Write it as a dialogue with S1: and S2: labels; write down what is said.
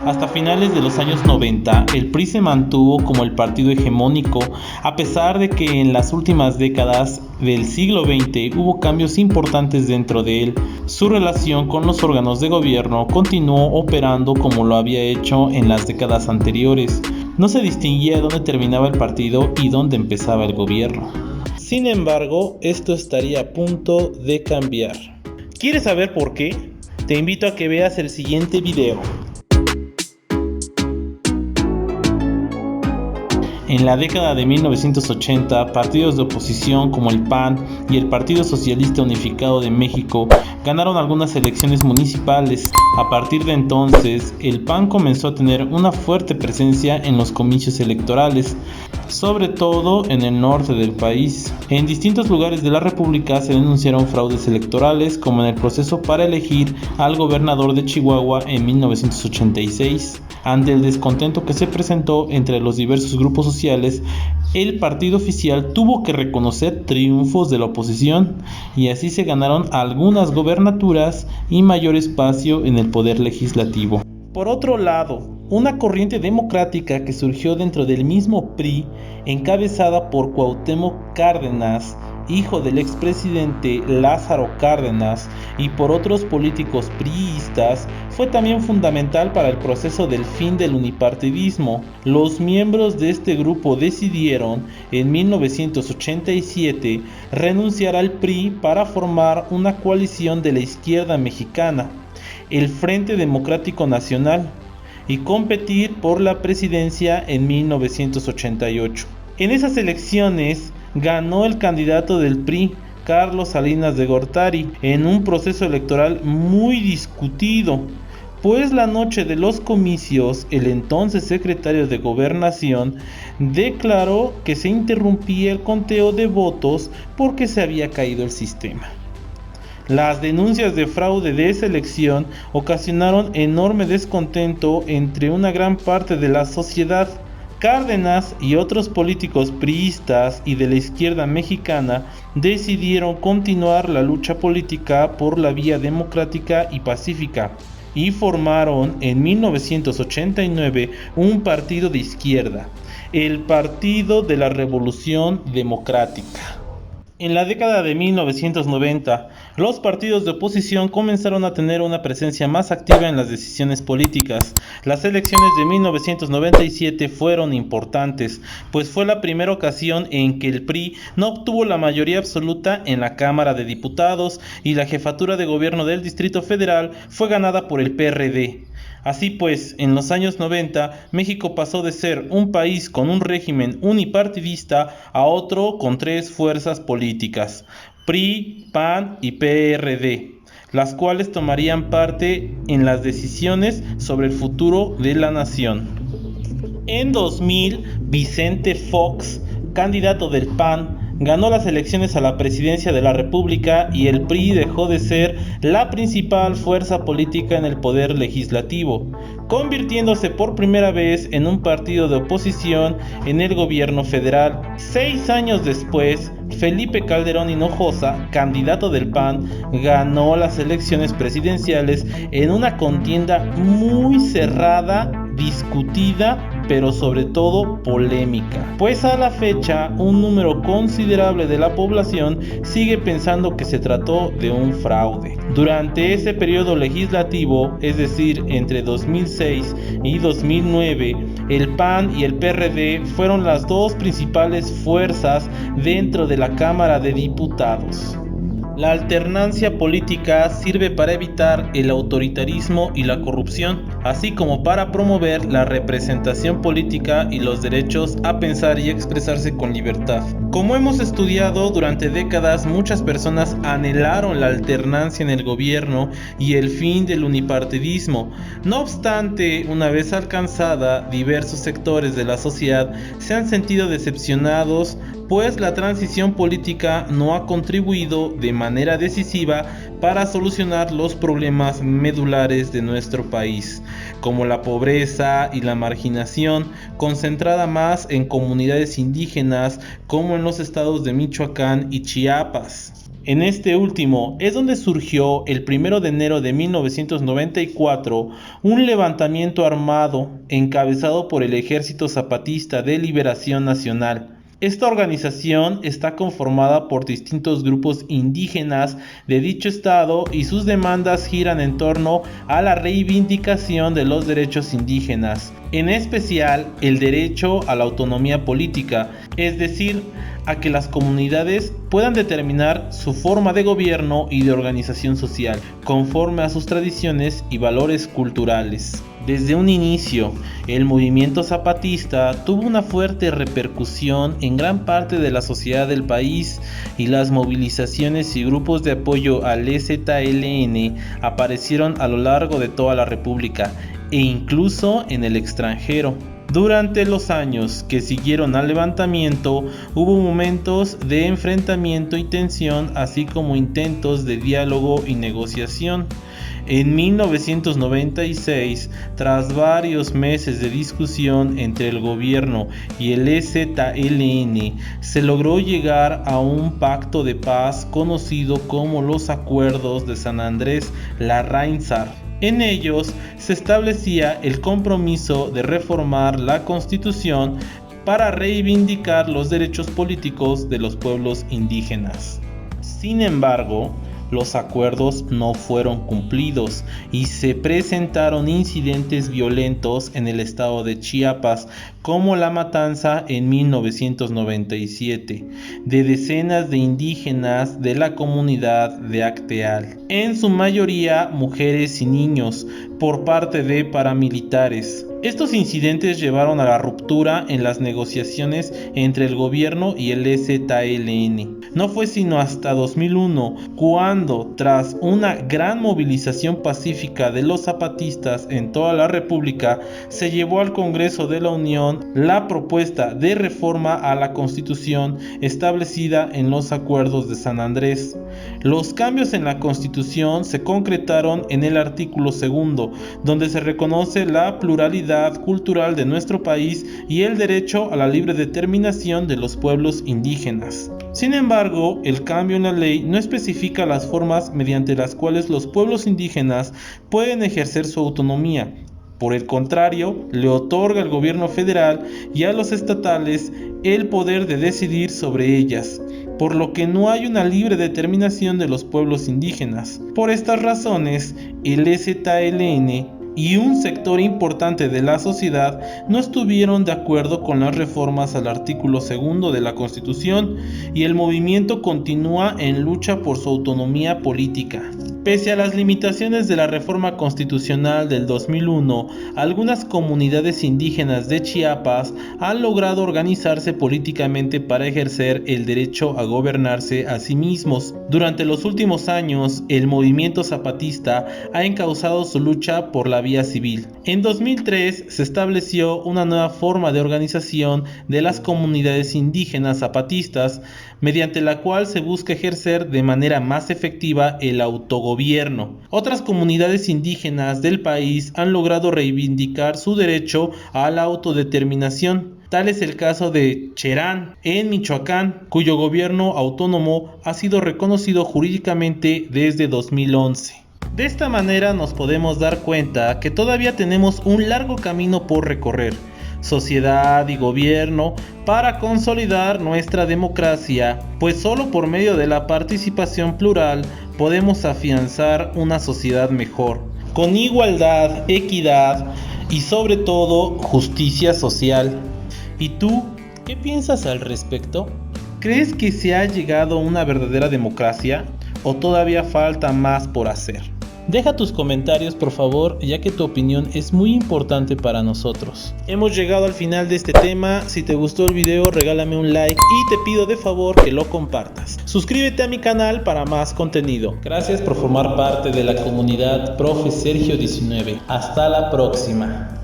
S1: Hasta finales de los años 90, el PRI se mantuvo como el partido hegemónico, a pesar de que en las últimas décadas del siglo XX hubo cambios importantes dentro de él. Su relación con los órganos de gobierno continuó operando como lo había hecho en las décadas anteriores. No se distinguía dónde terminaba el partido y dónde empezaba el gobierno. Sin embargo, esto estaría a punto de cambiar. ¿Quieres saber por qué? Te invito a que veas el siguiente video. En la década de 1980, partidos de oposición como el PAN y el Partido Socialista Unificado de México ganaron algunas elecciones municipales. A partir de entonces, el PAN comenzó a tener una fuerte presencia en los comicios electorales, sobre todo en el norte del país. En distintos lugares de la República se denunciaron fraudes electorales, como en el proceso para elegir al gobernador de Chihuahua en 1986. Ante el descontento que se presentó entre los diversos grupos sociales, el partido oficial tuvo que reconocer triunfos de la oposición y así se ganaron algunas gobernaturas y mayor espacio en el poder legislativo. Por otro lado, una corriente democrática que surgió dentro del mismo PRI, encabezada por Cuauhtémoc Cárdenas, hijo del expresidente Lázaro Cárdenas, y por otros políticos priistas, fue también fundamental para el proceso del fin del unipartidismo. Los miembros de este grupo decidieron, en 1987, renunciar al PRI para formar una coalición de la izquierda mexicana, el Frente Democrático Nacional, y competir por la presidencia en 1988. En esas elecciones ganó el candidato del PRI, Carlos Salinas de Gortari, en un proceso electoral muy discutido, pues la noche de los comicios, el entonces secretario de Gobernación declaró que se interrumpía el conteo de votos porque se había caído el sistema. Las denuncias de fraude de esa elección ocasionaron enorme descontento entre una gran parte de la sociedad. Cárdenas y otros políticos priistas y de la izquierda mexicana decidieron continuar la lucha política por la vía democrática y pacífica y formaron en 1989 un partido de izquierda, el Partido de la Revolución Democrática. En la década de 1990, los partidos de oposición comenzaron a tener una presencia más activa en las decisiones políticas. Las elecciones de 1997 fueron importantes, pues fue la primera ocasión en que el PRI no obtuvo la mayoría absoluta en la Cámara de Diputados y la jefatura de gobierno del Distrito Federal fue ganada por el PRD. Así pues, en los años 90, México pasó de ser un país con un régimen unipartidista a otro con tres fuerzas políticas, PRI, PAN y PRD, las cuales tomarían parte en las decisiones sobre el futuro de la nación. En 2000, Vicente Fox, candidato del PAN, ganó las elecciones a la presidencia de la República y el PRI dejó de ser la principal fuerza política en el poder legislativo, convirtiéndose por primera vez en un partido de oposición en el gobierno federal. 6 años después, Felipe Calderón Hinojosa, candidato del PAN, ganó las elecciones presidenciales en una contienda muy cerrada, discutida, pero sobre todo polémica, pues a la fecha un número considerable de la población sigue pensando que se trató de un fraude. Durante ese periodo legislativo, es decir, entre 2006 y 2009, el PAN y el PRD fueron las dos principales fuerzas dentro de la Cámara de Diputados. La alternancia política sirve para evitar el autoritarismo y la corrupción, así como para promover la representación política y los derechos a pensar y expresarse con libertad. Como hemos estudiado durante décadas, muchas personas anhelaron la alternancia en el gobierno y el fin del unipartidismo. No obstante, una vez alcanzada, diversos sectores de la sociedad se han sentido decepcionados, pues la transición política no ha contribuido de manera decisiva para solucionar los problemas medulares de nuestro país, como la pobreza y la marginación, concentrada más en comunidades indígenas como en los estados de Michoacán y Chiapas. En este último es donde surgió el 1 de enero de 1994 un levantamiento armado encabezado por el Ejército Zapatista de Liberación Nacional. Esta organización está conformada por distintos grupos indígenas de dicho estado y sus demandas giran en torno a la reivindicación de los derechos indígenas, en especial el derecho a la autonomía política, es decir, a que las comunidades puedan determinar su forma de gobierno y de organización social, conforme a sus tradiciones y valores culturales. Desde un inicio, el movimiento zapatista tuvo una fuerte repercusión en gran parte de la sociedad del país y las movilizaciones y grupos de apoyo al EZLN aparecieron a lo largo de toda la República e incluso en el extranjero. Durante los años que siguieron al levantamiento, hubo momentos de enfrentamiento y tensión, así como intentos de diálogo y negociación. En 1996, tras varios meses de discusión entre el gobierno y el EZLN, se logró llegar a un pacto de paz conocido como los Acuerdos de San Andrés Larrainzar. En ellos se establecía el compromiso de reformar la Constitución para reivindicar los derechos políticos de los pueblos indígenas. Sin embargo, los acuerdos no fueron cumplidos y se presentaron incidentes violentos en el estado de Chiapas, como la matanza en 1997 de decenas de indígenas de la comunidad de Acteal, en su mayoría mujeres y niños, por parte de paramilitares. Estos incidentes llevaron a la ruptura en las negociaciones entre el gobierno y el EZLN. No fue sino hasta 2001 cuando, tras una gran movilización pacífica de los zapatistas en toda la República, se llevó al Congreso de la Unión la propuesta de reforma a la Constitución establecida en los Acuerdos de San Andrés. Los cambios en la Constitución se concretaron en el artículo 2, donde se reconoce la pluralidad cultural de nuestro país y el derecho a la libre determinación de los pueblos indígenas. Sin embargo, el cambio en la ley no especifica las formas mediante las cuales los pueblos indígenas pueden ejercer su autonomía. Por el contrario, le otorga al gobierno federal y a los estatales el poder de decidir sobre ellas, por lo que no hay una libre determinación de los pueblos indígenas. Por estas razones, el EZLN y un sector importante de la sociedad no estuvieron de acuerdo con las reformas al artículo 2 de la Constitución y el movimiento continúa en lucha por su autonomía política. Pese a las limitaciones de la reforma constitucional del 2001, algunas comunidades indígenas de Chiapas han logrado organizarse políticamente para ejercer el derecho a gobernarse a sí mismos. Durante los últimos años, el movimiento zapatista ha encauzado su lucha por la vía civil. En 2003 se estableció una nueva forma de organización de las comunidades indígenas zapatistas, mediante la cual se busca ejercer de manera más efectiva el autogobierno. Otras comunidades indígenas del país han logrado reivindicar su derecho a la autodeterminación. Tal es el caso de Cherán, en Michoacán, cuyo gobierno autónomo ha sido reconocido jurídicamente desde 2011. De esta manera nos podemos dar cuenta que todavía tenemos un largo camino por recorrer, sociedad y gobierno, para consolidar nuestra democracia, pues solo por medio de la participación plural podemos afianzar una sociedad mejor, con igualdad, equidad y sobre todo justicia social. ¿Y tú, qué piensas al respecto? ¿Crees que se ha llegado a una verdadera democracia o todavía falta más por hacer? Deja tus comentarios por favor, ya que tu opinión es muy importante para nosotros. Hemos llegado al final de este tema. Si te gustó el video, regálame un like y te pido de favor que lo compartas. Suscríbete a mi canal para más contenido. Gracias por formar parte de la comunidad Profe Sergio 19. Hasta la próxima.